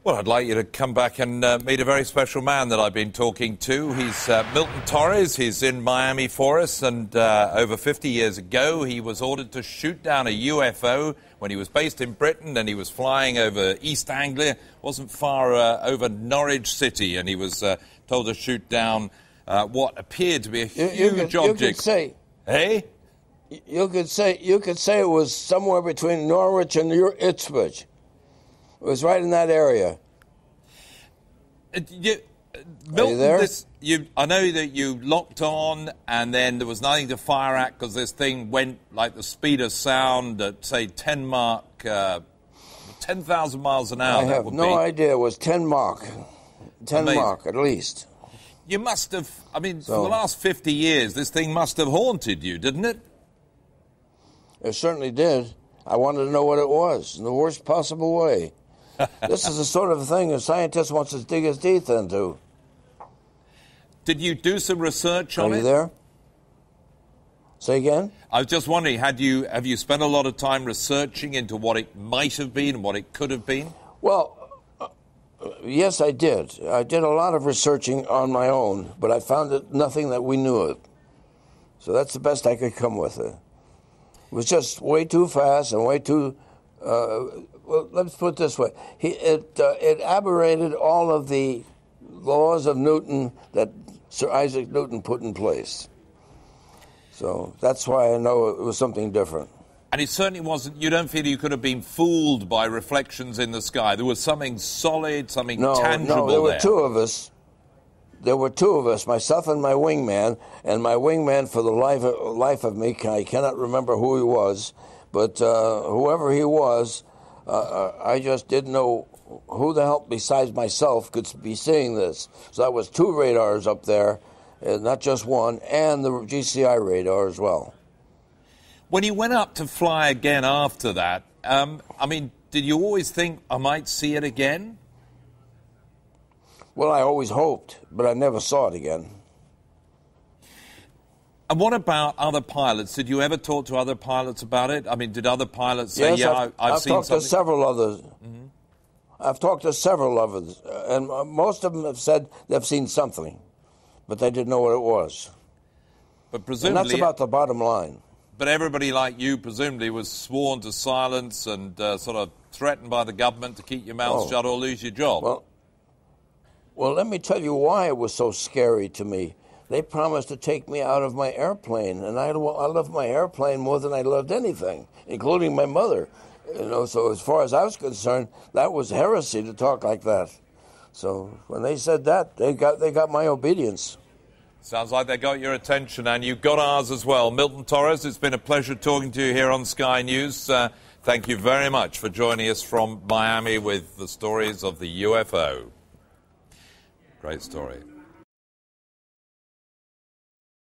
Well, I'd like you to come back and meet a very special man that I've been talking to. He's Milton Torres. He's in Miami for us, and over 50 years ago, he was ordered to shoot down a UFO when he was based in Britain, and he was flying over East Anglia, wasn't far over Norwich City, and he was told to shoot down what appeared to be a huge object. You could say, hey? You could say it was somewhere between Norwich and Ipswich. It was right in that area. Milton, there? I know that you locked on and then there was nothing to fire at because this thing went like the speed of sound at, say, 10,000 miles an hour. I have no idea. It was 10 Mach. 10 Amazing. Mach, at least. You must have, for the last 50 years, this thing must have haunted you, didn't it? It certainly did. I wanted to know what it was in the worst possible way. This is the sort of thing a scientist wants to dig his teeth into. Did you do some research on it? Are you there? Say again? I was just wondering, have you spent a lot of time researching into what it might have been and what it could have been? Well, yes, I did. I did a lot of researching on my own, but I found nothing that we knew of. So that's the best I could come with it. It was just way too fast and way too... well, let's put it this way. It aberrated all of the laws of Newton that Sir Isaac Newton put in place. So that's why I know it was something different. And it certainly wasn't... You don't feel you could have been fooled by reflections in the sky? There was something solid, something tangible there were two of us. There were two of us, myself and my wingman. And my wingman, for the life of me, I cannot remember who he was. But whoever he was, I just didn't know who the hell besides myself could be seeing this. So that was two radars up there, not just one, and the GCI radar as well. When you went up to fly again after that, did you always think I might see it again? Well, I always hoped, but I never saw it again. And what about other pilots? Did you ever talk to other pilots about it? Did other pilots say, yes, I've seen talked something? To several others. Mm-hmm. I've talked to several others, and most of them have said they've seen something, but they didn't know what it was. But presumably... And that's about the bottom line. But everybody like you presumably was sworn to silence and sort of threatened by the government to keep your mouth shut or lose your job. Well, let me tell you why it was so scary to me. They promised to take me out of my airplane, and I loved my airplane more than I loved anything, including my mother. So as far as I was concerned, that was heresy to talk like that. So when they said that, they got my obedience. Sounds like they got your attention, and you got ours as well. Milton Torres, it's been a pleasure talking to you here on Sky News. Thank you very much for joining us from Miami with the stories of the UFO. Great story.